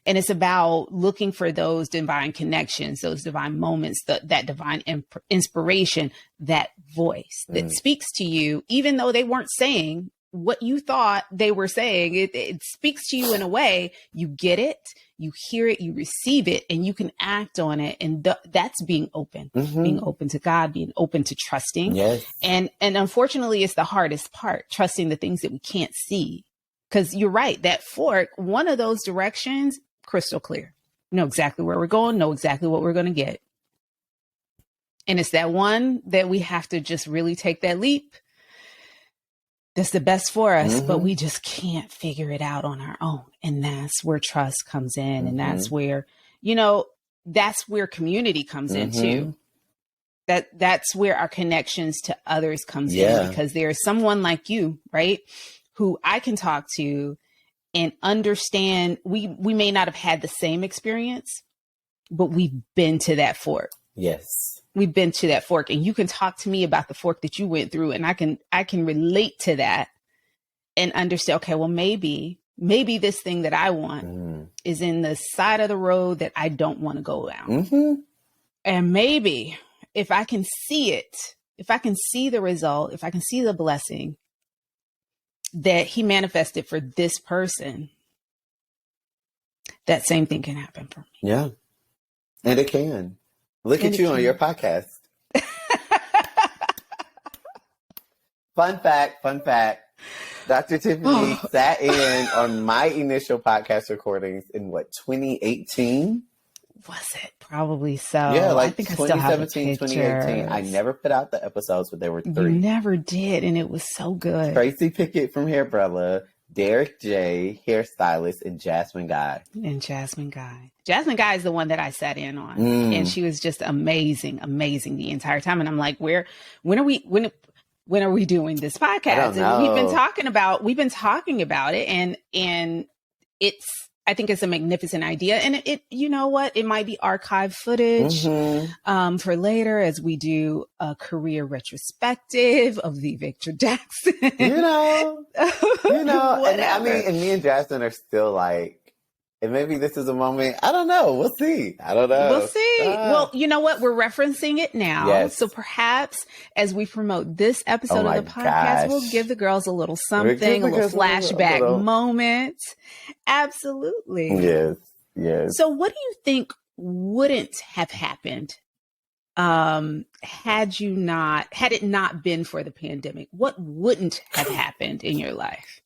[SPEAKER 1] And it's about looking for those divine connections, those divine moments, that divine inspiration, that voice that speaks to you, even though they weren't saying what you thought they were saying. It speaks to you in a way, you get it, you hear it, you receive it, and you can act on it. And that's being open, being open to God, being open to trusting.
[SPEAKER 2] Yes.
[SPEAKER 1] And unfortunately, it's the hardest part, trusting the things that we can't see. Because you're right, that fork, one of those directions, crystal clear. Know exactly where we're going, know exactly what we're going to get. And it's that one that we have to just really take that leap. That's the best for us, but we just can't figure it out on our own. And that's where trust comes in. And that's where, that's where community comes in too. That's where our connections to others comes in, because there's someone like you, right, who I can talk to and understand. We may not have had the same experience, but we've been to that fork.
[SPEAKER 2] Yes.
[SPEAKER 1] We've been to that fork, and you can talk to me about the fork that you went through, and I can relate to that and understand, okay, well, maybe this thing that I want is in the side of the road that I don't want to go down. And maybe if I can see it, if I can see the result, if I can see the blessing that he manifested for this person, that same thing can happen for me.
[SPEAKER 2] Yeah. And it can. Look at you on your podcast. Fun fact. Dr. Tiffany sat in on my initial podcast recordings in 2018?
[SPEAKER 1] Was it? Probably so.
[SPEAKER 2] Yeah, like
[SPEAKER 1] I think
[SPEAKER 2] 2017, 2018. I never put out the episodes, but there were 3.
[SPEAKER 1] You never did, and it was so good.
[SPEAKER 2] Tracy Pickett from Hairbrella, Derek J, hairstylist, and Jasmine Guy.
[SPEAKER 1] Jasmine Guy is the one that I sat in on, and she was just amazing the entire time. And I'm like, when are we doing this podcast? And we've been talking about it, and I think it's a magnificent idea. And it you know what? It might be archive footage for later as we do a career retrospective of the Victor Jackson.
[SPEAKER 2] And I mean, and me and Jackson are still like, and maybe this is a moment. I don't know. We'll see. I don't know.
[SPEAKER 1] We'll see. Well, you know what? We're referencing it now.
[SPEAKER 2] Yes.
[SPEAKER 1] So perhaps as we promote this episode of the podcast, we'll give the girls a little something, a little flashback moment. Absolutely.
[SPEAKER 2] Yes.
[SPEAKER 1] So what do you think wouldn't have happened had it not been for the pandemic? What wouldn't have happened in your life?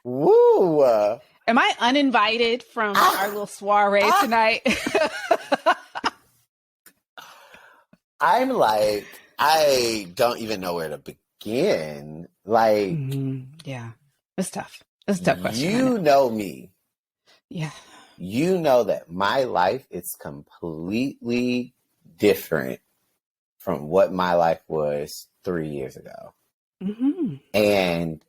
[SPEAKER 2] Woo!
[SPEAKER 1] Am I uninvited from our little soiree tonight?
[SPEAKER 2] I'm like, I don't even know where to begin. Like,
[SPEAKER 1] yeah, it's tough. That's a tough question.
[SPEAKER 2] You know me.
[SPEAKER 1] Yeah.
[SPEAKER 2] You know that my life is completely different from what my life was 3 years ago. And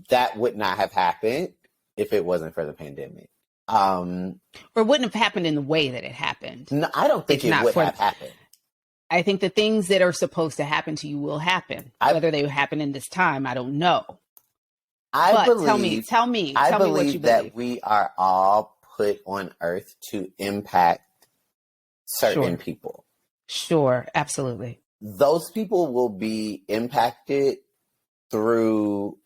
[SPEAKER 2] that would not have happened if it wasn't for the pandemic.
[SPEAKER 1] Or wouldn't have happened in the way that it happened.
[SPEAKER 2] No, I don't think it would have happened.
[SPEAKER 1] I think the things that are supposed to happen to you will happen. Whether they will happen in this time, I don't know. Tell me what you believe.
[SPEAKER 2] That we are all put on earth to impact certain people.
[SPEAKER 1] Sure, absolutely.
[SPEAKER 2] Those people will be impacted through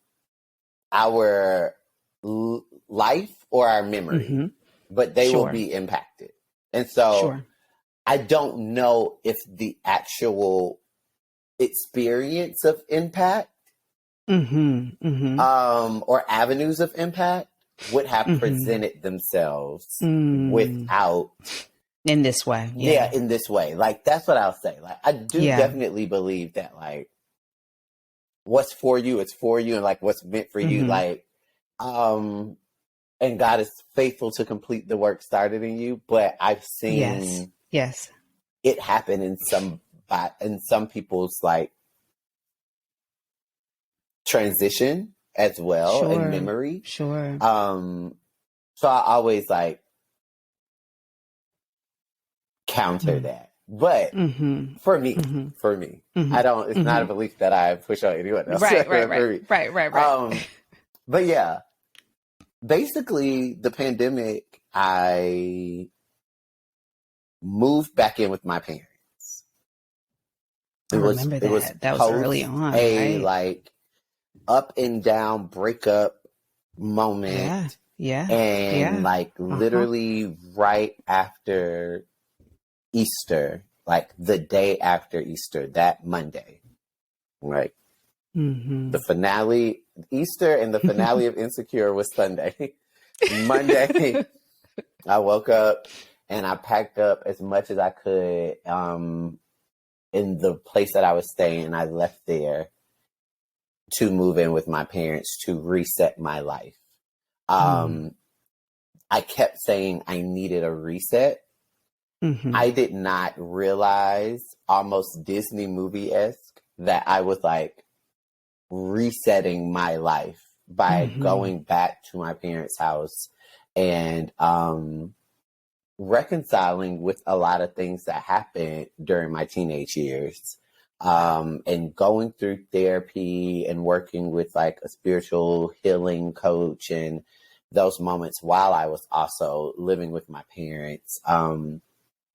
[SPEAKER 2] our life or our memory, but they will be impacted. And so I don't know if the actual experience of impact or avenues of impact would have presented themselves without
[SPEAKER 1] in this way.
[SPEAKER 2] In this way. Like, that's what I'll say. Like, I do definitely believe that, like, what's for you, it's for you, and like what's meant for you, like, and God is faithful to complete the work started in you. But I've seen it happen in some people's like transition as well in memory. So I always like counter that. But for me, I don't. It's not a belief that I push on anyone else. Right. But yeah, basically, the pandemic, I moved back in with my parents.
[SPEAKER 1] I remember that. That was early on.
[SPEAKER 2] Like up and down breakup moment. Like literally right after Easter, like the day after Easter, that Monday, right? The finale, Easter, and the finale of Insecure was Sunday. Monday, I woke up and I packed up as much as I could in the place that I was staying. I left there to move in with my parents to reset my life. I kept saying I needed a reset. I did not realize, almost Disney movie-esque, that I was like resetting my life by going back to my parents' house and reconciling with a lot of things that happened during my teenage years. And going through therapy and working with like a spiritual healing coach and those moments while I was also living with my parents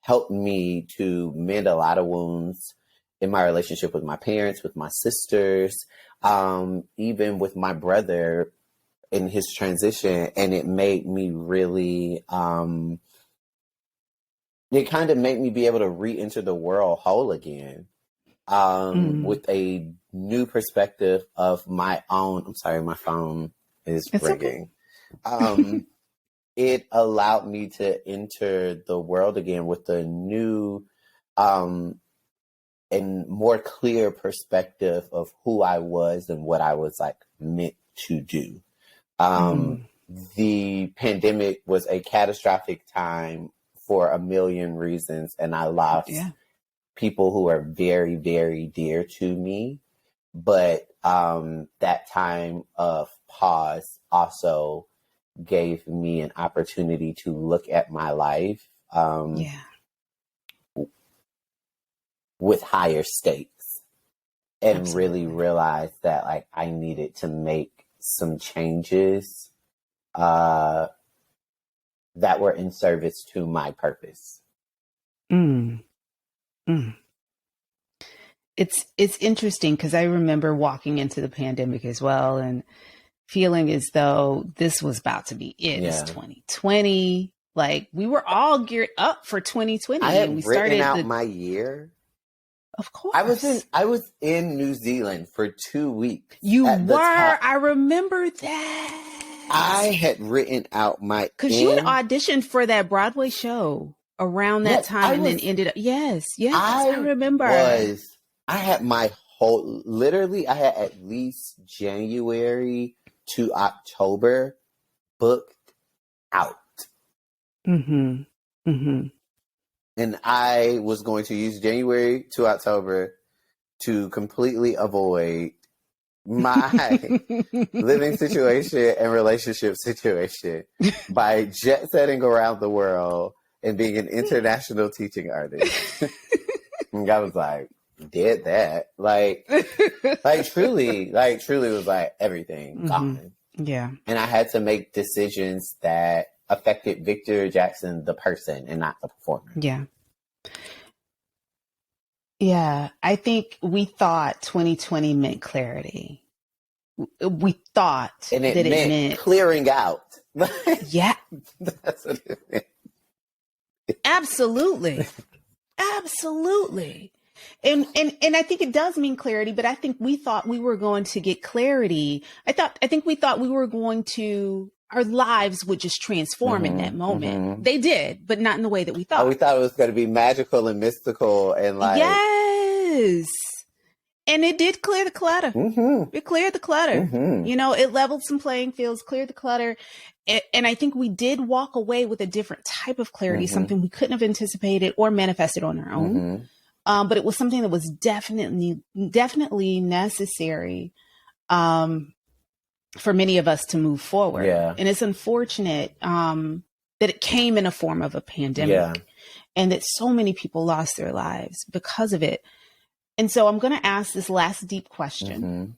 [SPEAKER 2] helped me to mend a lot of wounds in my relationship with my parents, with my sisters, even with my brother in his transition. And it made me really, it kind of made me be able to re-enter the world whole again, with a new perspective of my own. I'm sorry, my phone is ringing. Okay. It allowed me to enter the world again with a new and more clear perspective of who I was and what I was like meant to do. The pandemic was a catastrophic time for a million reasons, and I lost people who are very, very dear to me. But that time of pause also gave me an opportunity to look at my life with higher stakes and really realize that like I needed to make some changes that were in service to my purpose.
[SPEAKER 1] It's interesting because I remember walking into the pandemic as well and feeling as though this was about to be it. It's 2020. Like we were all geared up for 2020.
[SPEAKER 2] I had
[SPEAKER 1] and we
[SPEAKER 2] written
[SPEAKER 1] started
[SPEAKER 2] out my year.
[SPEAKER 1] Of course.
[SPEAKER 2] I was in New Zealand for 2 weeks.
[SPEAKER 1] You were. I remember that.
[SPEAKER 2] I had written out my
[SPEAKER 1] because you had auditioned for that Broadway show around that time and then ended up. Yes, I remember.
[SPEAKER 2] I had my whole, literally, I had at least January to October booked out. And I was going to use January to October to completely avoid my living situation and relationship situation by jet setting around the world and being an international teaching artist. And I was like, did that. Like truly was like everything gone.
[SPEAKER 1] Yeah.
[SPEAKER 2] And I had to make decisions that affected Victor Jackson, the person, and not the performer.
[SPEAKER 1] Yeah. Yeah. I think we thought 2020 meant clarity. We thought
[SPEAKER 2] and it meant clearing out.
[SPEAKER 1] Yeah.
[SPEAKER 2] That's what it meant.
[SPEAKER 1] Absolutely. Absolutely. And I think it does mean clarity, but I think we thought we were going to get clarity. I think we thought we were going to, our lives would just transform in that moment. They did, but not in the way that we thought.
[SPEAKER 2] Oh, we thought it was going to be magical and mystical and like.
[SPEAKER 1] Yes. And it did clear the clutter. It cleared the clutter. You know, it leveled some playing fields, cleared the clutter. And I think we did walk away with a different type of clarity, something we couldn't have anticipated or manifested on our own. But it was something that was definitely necessary for many of us to move forward.
[SPEAKER 2] Yeah.
[SPEAKER 1] And it's unfortunate that it came in a form of a pandemic and that so many people lost their lives because of it. And so I'm going to ask this last deep question.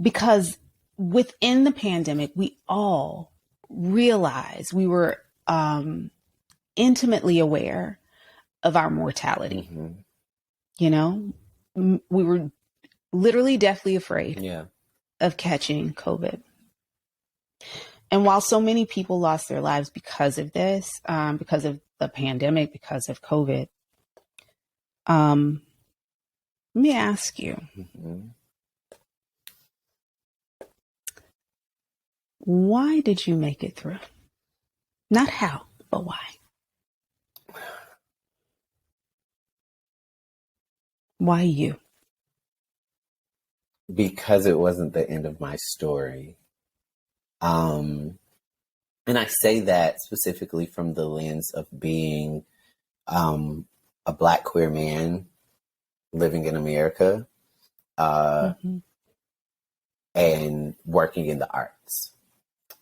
[SPEAKER 1] Because within the pandemic, we all realized we were intimately aware of our mortality. You know, we were literally deathly afraid of catching COVID. And while so many people lost their lives because of this, because of the pandemic, because of COVID, let me ask you, Why did you make it through? Not how, but why? Why you?
[SPEAKER 2] Because it wasn't the end of my story. And I say that specifically from the lens of being a Black queer man living in America and working in the arts.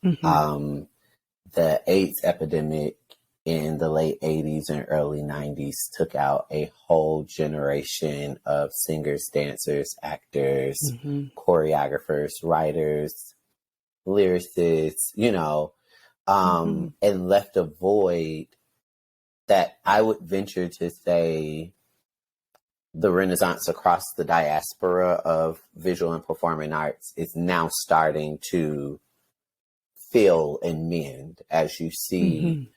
[SPEAKER 2] The AIDS epidemic in the late 80s and early 90s took out a whole generation of singers, dancers, actors, choreographers, writers, lyricists, and left a void that I would venture to say the Renaissance across the diaspora of visual and performing arts is now starting to fill and mend as you see,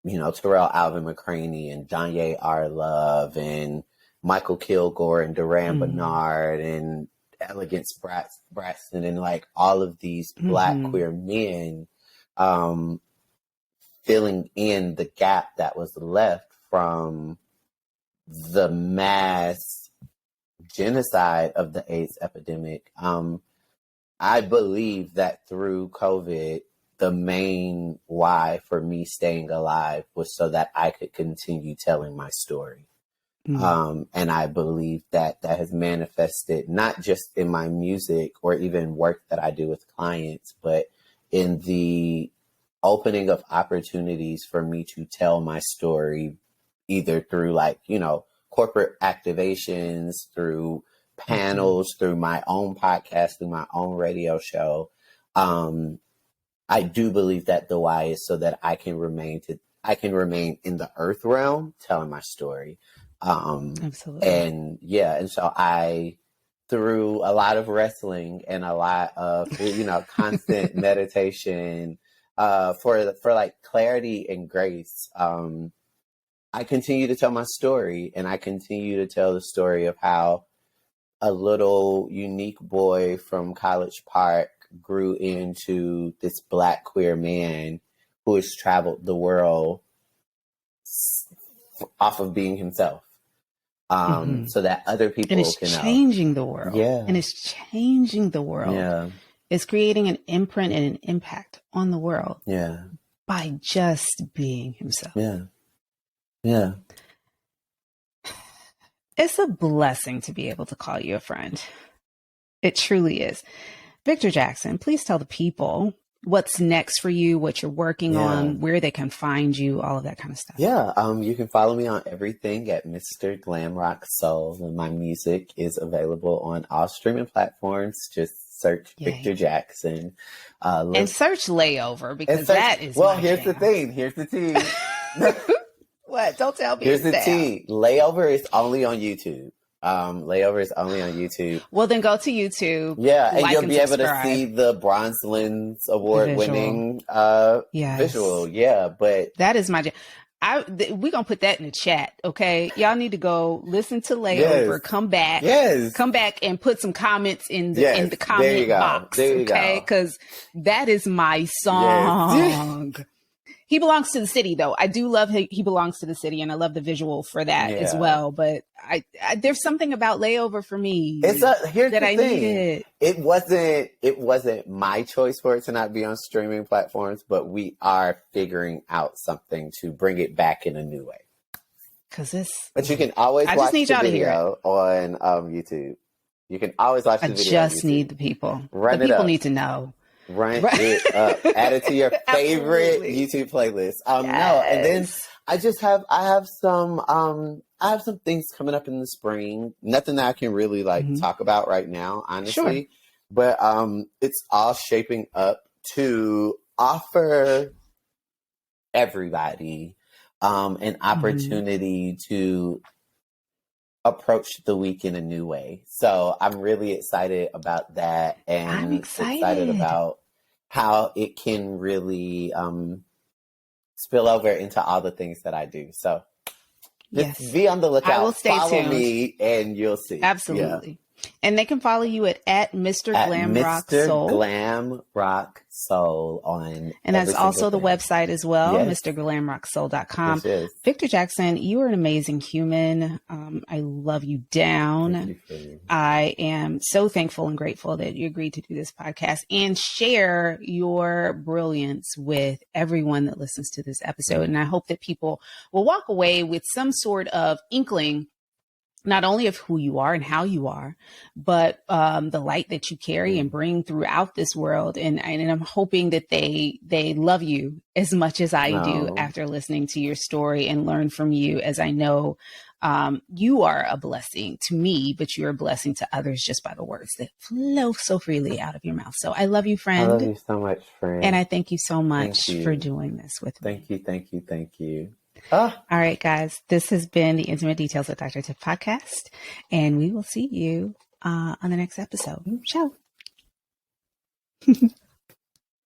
[SPEAKER 2] Terrell Alvin McCraney and Danye R. Love and Michael Kilgore and Duran Bernard and Elegance Braxton and like all of these Black queer men filling in the gap that was left from the mass genocide of the AIDS epidemic. I believe that through COVID, the main why for me staying alive was so that I could continue telling my story. And I believe that that has manifested not just in my music or even work that I do with clients, but in the opening of opportunities for me to tell my story, either through corporate activations, through panels, through my own podcast, through my own radio show. I do believe that the why is so that I can remain in the earth realm telling my story.
[SPEAKER 1] Absolutely.
[SPEAKER 2] And so I, through a lot of wrestling and a lot of, constant meditation, for like clarity and grace, I continue to tell my story, and I continue to tell the story of how a little unique boy from College Park grew into this Black queer man who has traveled the world off of being himself. So that other people
[SPEAKER 1] and it's
[SPEAKER 2] can
[SPEAKER 1] changing the world.
[SPEAKER 2] Yeah.
[SPEAKER 1] And it's changing the world.
[SPEAKER 2] Yeah.
[SPEAKER 1] It's creating an imprint and an impact on the world.
[SPEAKER 2] Yeah.
[SPEAKER 1] By just being himself.
[SPEAKER 2] Yeah. Yeah.
[SPEAKER 1] It's a blessing to be able to call you a friend. It truly is. Victor Jackson, please tell the people what's next for you, what you're working on, where they can find you, all of that kind of stuff.
[SPEAKER 2] Yeah, you can follow me on everything at Mr. Glamrock Soul, and my music is available on all streaming platforms. Just search Victor Jackson.
[SPEAKER 1] And search Layover, because that is
[SPEAKER 2] here's the thing. Here's the tea.
[SPEAKER 1] What? Don't tell me.
[SPEAKER 2] Here's the tea. Layover is only on YouTube. Layover is only on YouTube.
[SPEAKER 1] Well, then go to YouTube.
[SPEAKER 2] Yeah, and you'll be able to see the Bronze Lens award-winning visual. Yeah, but
[SPEAKER 1] that is my. We're gonna put that in the chat, okay? Y'all need to go listen to Layover. Yes. Come back, and put some comments in the comment box, okay? Because that is my song. Yes. He belongs to the city, though. I do love He Belongs to the City, and I love the visual for that as well. But I there's something about Layover for me
[SPEAKER 2] here's that I needed. It wasn't my choice for it to not be on streaming platforms, but we are figuring out something to bring it back in a new way. But you can always watch the video on YouTube. You can always watch the video.
[SPEAKER 1] I just need the people. The people need to know.
[SPEAKER 2] Run it up. Add it to your favorite YouTube playlist. No, and then I have some things coming up in the spring. Nothing that I can really talk about right now, honestly. Sure. But it's all shaping up to offer everybody an opportunity to approach the week in a new way. So I'm really excited about that, and I'm excited about how it can really spill over into all the things that I do. So just be on the lookout.
[SPEAKER 1] I will stay
[SPEAKER 2] Follow
[SPEAKER 1] tuned.
[SPEAKER 2] Me and you'll see.
[SPEAKER 1] Absolutely. Yeah. And they can follow you at Mr. Glam Rock
[SPEAKER 2] Mr.
[SPEAKER 1] Soul.
[SPEAKER 2] Glam Rock Soul on.
[SPEAKER 1] And that's also the website as well,
[SPEAKER 2] yes.
[SPEAKER 1] MrGlamRockSoul.com.
[SPEAKER 2] Yes.
[SPEAKER 1] Victor Jackson, you are an amazing human. I love you down.
[SPEAKER 2] Thank you.
[SPEAKER 1] I am so thankful and grateful that you agreed to do this podcast and share your brilliance with everyone that listens to this episode. And I hope that people will walk away with some sort of inkling, not only of who you are and how you are, but the light that you carry and bring throughout this world. And I'm hoping that they love you as much as I do after listening to your story and learn from you, as I know you are a blessing to me, but you're a blessing to others just by the words that flow so freely out of your mouth. So I love you, friend.
[SPEAKER 2] I love you so much, friend.
[SPEAKER 1] And I thank you so much for doing this with me.
[SPEAKER 2] Thank you.
[SPEAKER 1] All right, guys, this has been the Intimate Details with Dr. Tiff podcast, and we will see you on the next episode. Ciao.